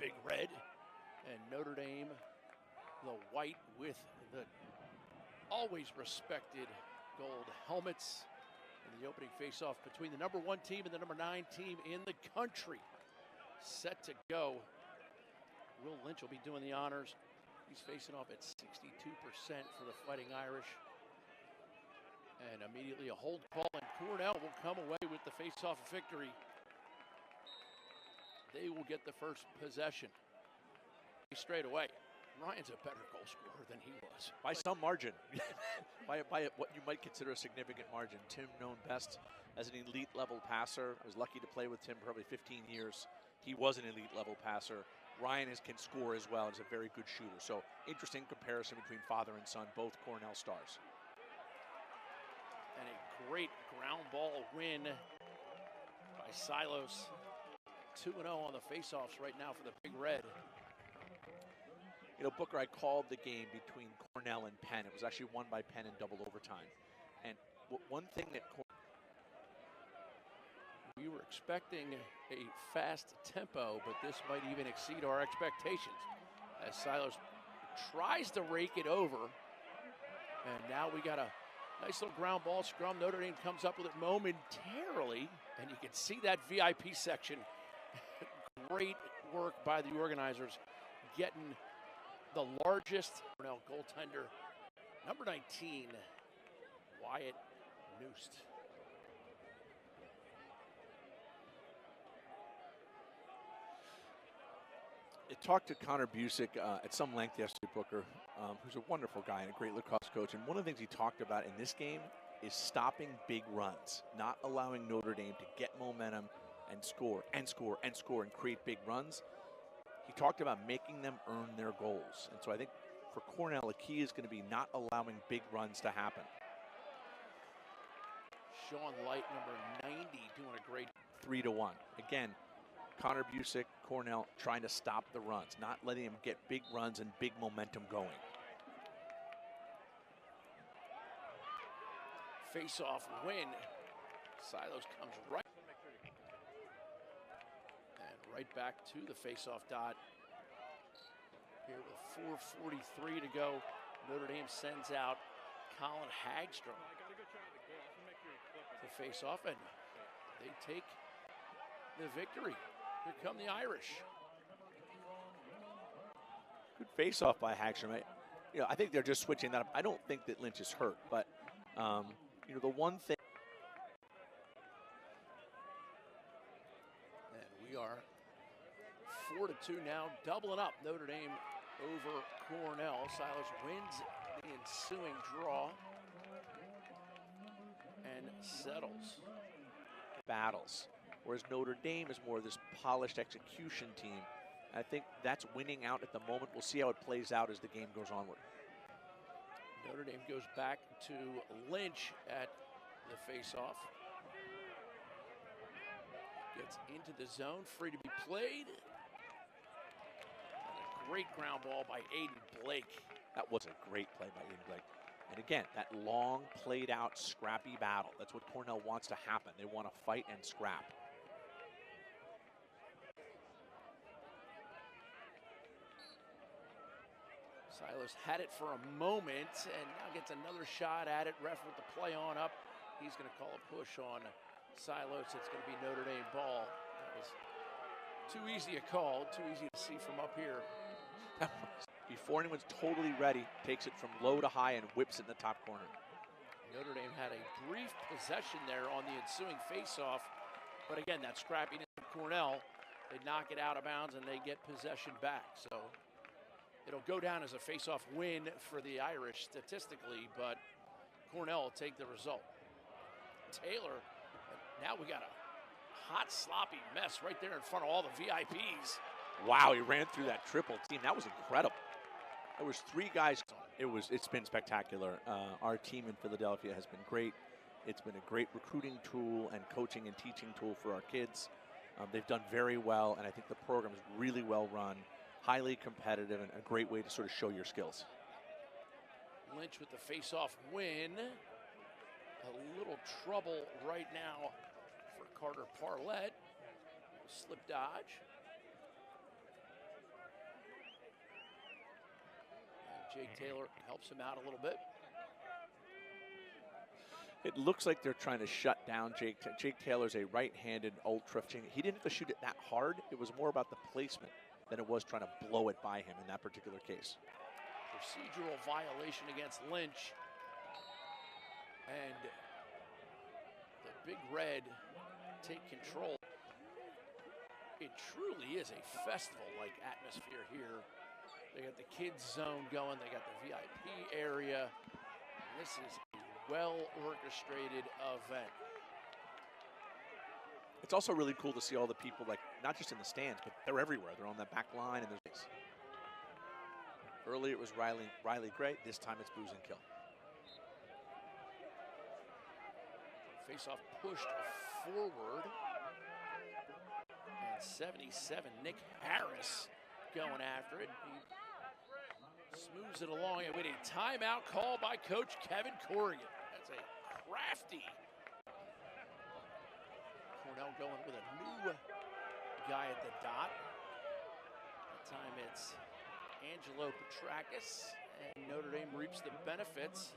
big red, and Notre Dame, the white with the always respected gold helmets. In the opening face-off between the number 1 team and the number 9 team in the country. Set to go. Will Lynch will be doing the honors. He's facing off at 62% for the Fighting Irish. And immediately a hold call, and Cornell will come away with the face-off victory. They will get the first possession. Straight away, Ryan's a better goal scorer than he was. By some margin. by what you might consider a significant margin. Tim known best as an elite level passer. I was lucky to play with Tim for probably 15 years. He was an elite level passer. Ryan can score as well. He's a very good shooter. So interesting comparison between father and son, both Cornell stars. And a great ground ball win by Psyllos. 2-0 on the faceoffs right now for the Big Red. You know, Booker, I called the game between Cornell and Penn. It was actually won by Penn in double overtime. And one thing that we were expecting a fast tempo, but this might even exceed our expectations as Psyllos tries to rake it over. And now we got a nice little ground ball scrum. Notre Dame comes up with it momentarily, and you can see that VIP section. Great work by the organizers, getting the largest Cornell goaltender, number 19, Wyatt Noost. I talked to Connor Busick at some length yesterday, Booker, who's a wonderful guy and a great lacrosse coach. And one of the things he talked about in this game is stopping big runs, not allowing Notre Dame to get momentum and score and score and score and create big runs. He talked about making them earn their goals. And so I think for Cornell, the key is going to be not allowing big runs to happen. Sean Light, number 90, doing a great 3-1. Again, Connor Busick, Cornell trying to stop the runs, not letting them get big runs and big momentum going. Face-off win. Psyllos comes right. And right back to the face-off dot. Here with 4:43 to go, Notre Dame sends out Colin Hagstrom to face off, and they take the victory. Here come the Irish. Good face-off by Hagstrom. I think they're just switching that up. I don't think that Lynch is hurt, but the one thing. And we are 4-2 now, doubling up Notre Dame over Cornell. Psyllos wins the ensuing draw and settles. Battles. Whereas Notre Dame is more of this polished execution team. I think that's winning out at the moment. We'll see how it plays out as the game goes onward. Notre Dame goes back to Lynch at the face-off. Gets into the zone, free to be played. And a great ground ball by Aiden Blake. That was a great play by Aiden Blake. And again, that long, played-out, scrappy battle. That's what Cornell wants to happen. They want to fight and scrap. Psyllos had it for a moment and now gets another shot at it. Ref with the play on up. He's going to call a push on Psyllos. It's going to be Notre Dame ball. That was too easy a call, too easy to see from up here. Before anyone's totally ready, takes it from low to high and whips it in the top corner. Notre Dame had a brief possession there on the ensuing faceoff, but again, that scrappiness of Cornell, they knock it out of bounds and they get possession back. So it'll go down as a faceoff win for the Irish statistically, but Cornell will take the result. Taylor, now we got a hot, sloppy mess right there in front of all the VIPs. Wow, he ran through that triple team. That was incredible. There was 3 guys. It's been spectacular. Our team in Philadelphia has been great. It's been a great recruiting tool and coaching and teaching tool for our kids. They've done very well, and I think the program is really well run, highly competitive, and a great way to sort of show your skills. Lynch with the face-off win. A little trouble right now for Carter Parlett. Slip dodge. Jake Taylor helps him out a little bit. It looks like they're trying to shut down Jake. Jake Taylor's a right-handed ultra. He didn't have to shoot it that hard. It was more about the placement than it was trying to blow it by him in that particular case. Procedural violation against Lynch. And the Big Red take control. It truly is a festival-like atmosphere here. They got the kids zone going. They got the VIP area. This is a well-orchestrated event. It's also really cool to see all the people, like, not just in the stands, but they're everywhere. They're on the back line, and there's. Earlier it was Riley Gray. This time it's Booze and Kill. Faceoff pushed forward. And 77, Nick Harris going after it. He smooths it along, and with a timeout call by Coach Kevin Corrigan. That's a crafty. Cornell going with a new guy at the dot. That time it's Angelo Petrakis, and Notre Dame reaps the benefits.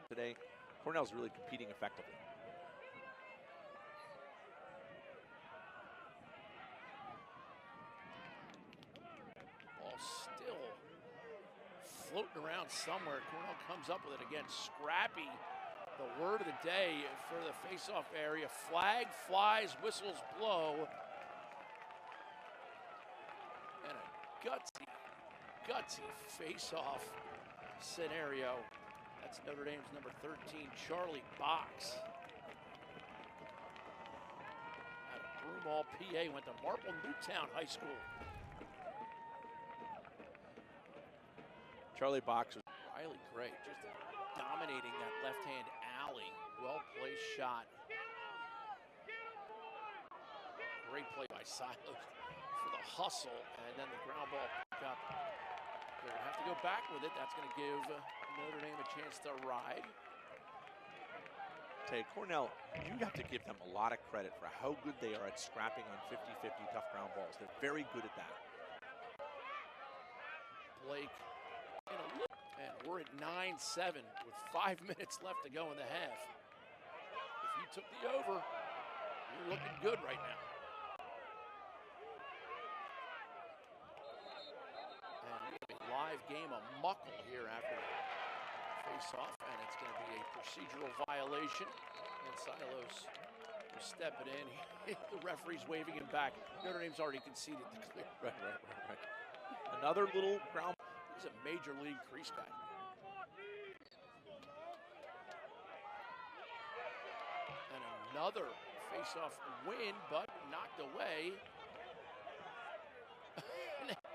Today, Cornell's really competing effectively. Ball still floating around somewhere. Cornell comes up with it again. Scrappy, the word of the day for the face-off area. Flag flies, whistles blow. And a gutsy face-off scenario. That's Notre Dame's number 13, Charlie Box. Out of Broomall, PA, went to Marple Newtown High School. Charlie Box was Riley Gray just dominating that left-hand alley. Well-placed shot. Great play by Psyllos for the hustle, and then the ground ball pick up. They're going to have to go back with it. That's going to give Notre Dame a chance to ride. Cornell, you have to give them a lot of credit for how good they are at scrapping on 50-50 tough ground balls. They're very good at that. Blake in a look, and we're at 9-7 with 5 minutes left to go in the half. If you took the over, you're looking good right now. And we have a live game of Muckle here after face-off, and it's going to be a procedural violation. And Psyllos will step it in. The referee's waving him back. Notre Dame's already conceded the clear. Right. Another little ground. He's a major league crease guy. And another face-off win, but knocked away.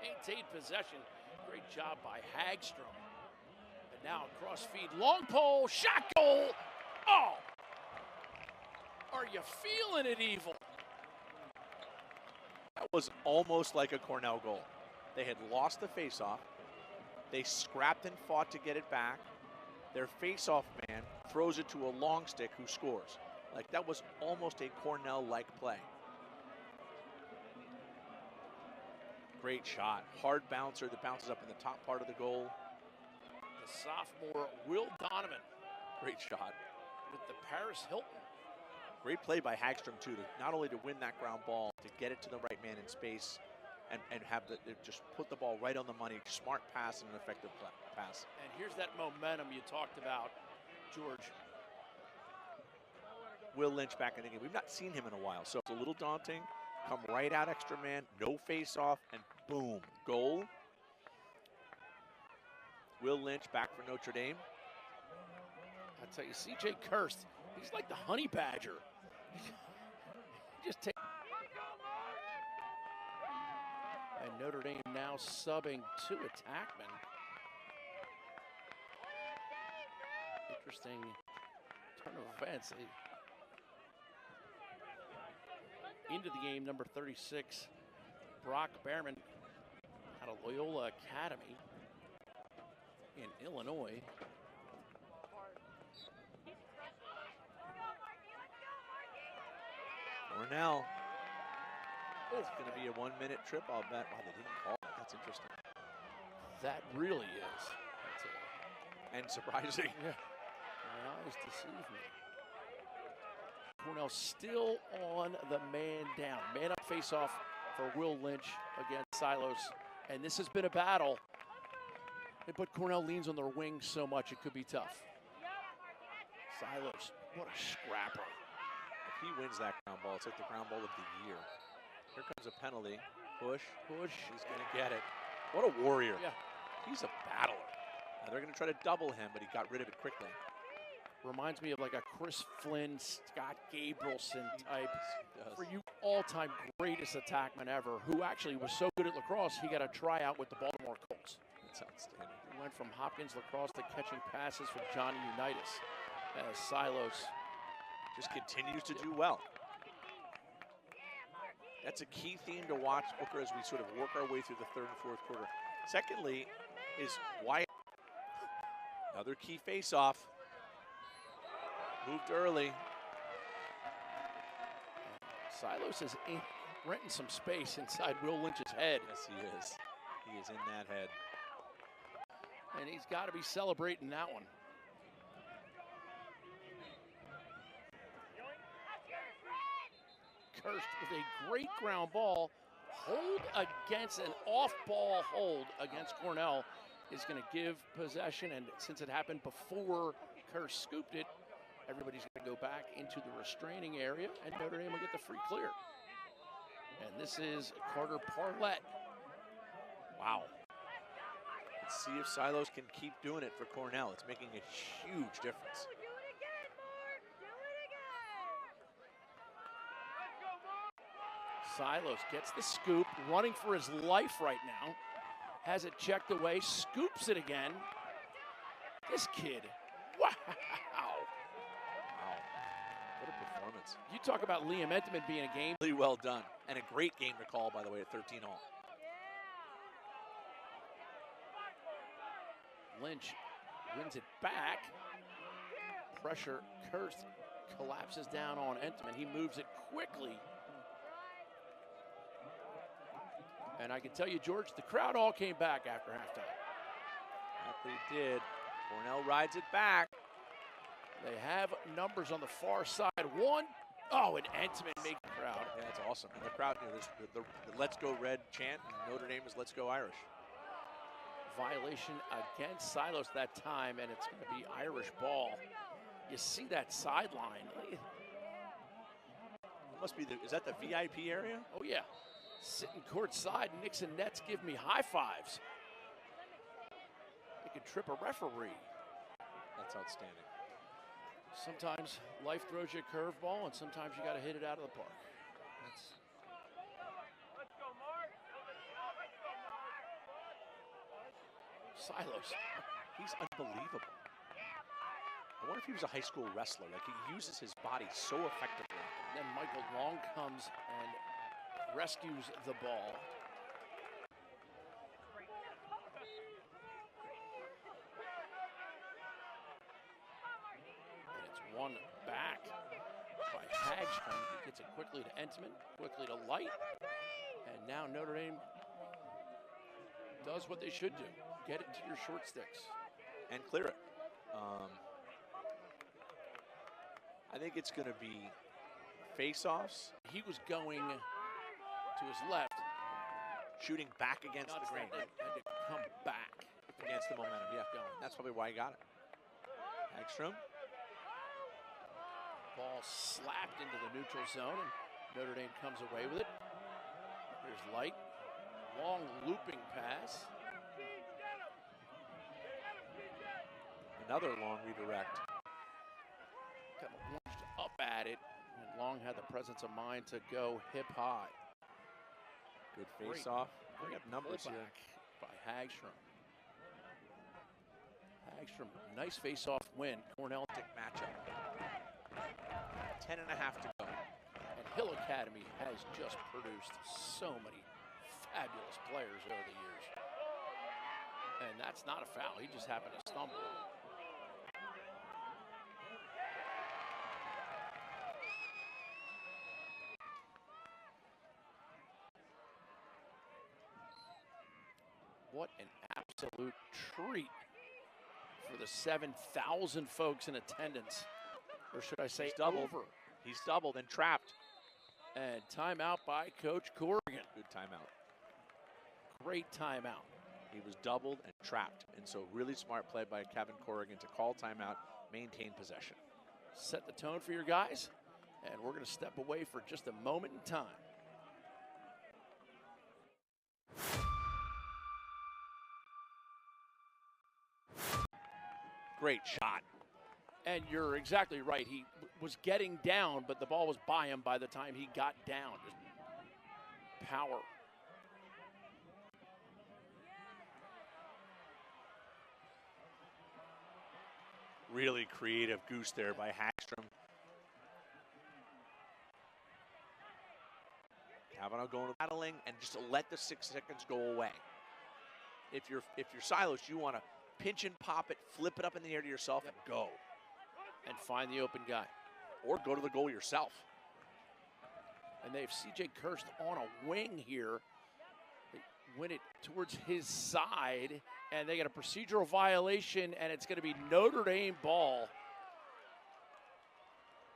Maintained possession. Great job by Hagstrom. And now cross feed, long pole, shot goal. Oh! Are you feeling it, Evil? That was almost like a Cornell goal. They had lost the face-off. They scrapped and fought to get it back. Their face-off man throws it to a long stick who scores. Like, that was almost a Cornell-like play. Great shot. Hard bouncer that bounces up in the top part of the goal. The sophomore, Will Donovan. Great shot. With the Paris Hilton. Great play by Hagstrom, too, not only to win that ground ball, to get it to the right man in space and have just put the ball right on the money. Smart pass and an effective pass. And here's that momentum you talked about, George. Will Lynch back in the game. We've not seen him in a while, so it's a little daunting. Come right out, extra man, no face-off, and boom, goal. Will Lynch back for Notre Dame. I tell you, C.J. Kirst, he's like the honey badger. Just take. And Notre Dame now subbing two attackmen. Interesting turn of events. Into the game, number 36, Brock Behrman out of Loyola Academy in Illinois. Cornell. It's going to be a 1-minute trip, I'll bet. Wow, they didn't call that. That's interesting. That really is. And surprising. Yeah. My eyes deceive me. Cornell still on the man down. Man up face-off for Will Lynch against Psyllos. And this has been a battle. But Cornell leans on their wings so much it could be tough. Psyllos, what a scrapper. If he wins that ground ball, it's like the ground ball of the year. Here comes a penalty. Push. He's going to get it. What a warrior. Yeah. He's a battler. Now they're going to try to double him, but he got rid of it quickly. Reminds me of like a Chris Flynn, Scott Gabrielson type. For you all-time greatest attackman ever, who actually was so good at lacrosse, he got a tryout with the Baltimore Colts. That's outstanding. He went from Hopkins lacrosse to catching passes for Johnny Unitas. As Psyllos just continues to do well. That's a key theme to watch, Booker, as we sort of work our way through the third and fourth quarter. Secondly, is Wyatt. Another key face-off. Moved early. Psyllos is renting some space inside Will Lynch's head. Yes, he is. He is in that head. And he's got to be celebrating that one. Kirst with a great ground ball. Hold against an off-ball hold against Cornell is going to give possession. And since it happened before Kirst scooped it, everybody's going to go back into the restraining area, and Notre Dame will get the free clear. And this is Carter Parlett. Wow. Let's see if Psyllos can keep doing it for Cornell. It's making a huge difference. Psyllos gets the scoop, running for his life right now. Has it checked away, scoops it again. This kid, wow. What a performance. You talk about Liam Entenmann being a game. Really well done. And a great game to call, by the way, at 13 all. Lynch wins it back. Pressure, Kirst collapses down on Entenmann. He moves it quickly. And I can tell you, George, the crowd all came back after halftime. That they did. Cornell rides it back. They have numbers on the far side. One. Oh, and Entenmann makes the crowd. Yeah, that's awesome. And the crowd, you know, there's the Let's Go Red chant, and Notre Dame is Let's Go Irish. Violation against Psyllos that time, and it's going to be Irish ball. You see that sideline. Must be is that the VIP area? Oh, yeah. Sitting courtside, Nixon Nets give me high fives. They could trip a referee. That's outstanding. Sometimes life throws you a curveball, and sometimes you got to hit it out of the park. Psyllos, he's unbelievable. I wonder if he was a high school wrestler. Like, he uses his body so effectively. And then Michael Long comes and rescues the ball. And it's one back by Hagstrom. He gets it quickly to Entenmann, quickly to Light. And now Notre Dame does what they should do. Get it to your short sticks. And clear it. I think it's going to be face-offs. He was going to his left. Shooting back against the grain. And to come back. Against the momentum, yeah. That's probably why he got it. Hagstrom. Ball slapped into the neutral zone, and Notre Dame comes away with it. Here's Light. Long looping pass. Another long redirect. Kind of launched up at it, and Long had the presence of mind to go hip high. Good face-off. We have numbers here. By Hagstrom. Hagstrom, nice face-off win. Cornell matchup. 10.5 to go. And Hill Academy has just produced so many fabulous players over the years. And that's not a foul. He just happened to stumble. What an absolute treat for the 7,000 folks in attendance. Or should I say He's doubled. over. He's doubled and trapped. And timeout by Coach Corrigan. Good timeout. Great timeout. He was doubled and trapped. And so really smart play by Kevin Corrigan to call timeout, maintain possession. Set the tone for your guys. And we're going to step away for just a moment in time. Great shot. And you're exactly right. He was getting down, but the ball was by him by the time he got down. Just power. Really creative goose there by Hagstrom. Kavanaugh going to battling and just let the 6 seconds go away. If you're Psyllos, you want to pinch and pop it, flip it up in the air to yourself, and go. And find the open guy. Or go to the goal yourself. And they have C.J. Kirst on a wing here. They win it towards his side, and they get a procedural violation, and it's going to be Notre Dame ball.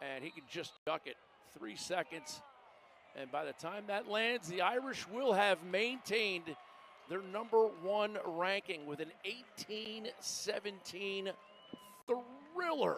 And he can just duck it. 3 seconds. And by the time that lands, the Irish will have maintained their #1 ranking with an 18-17 thriller.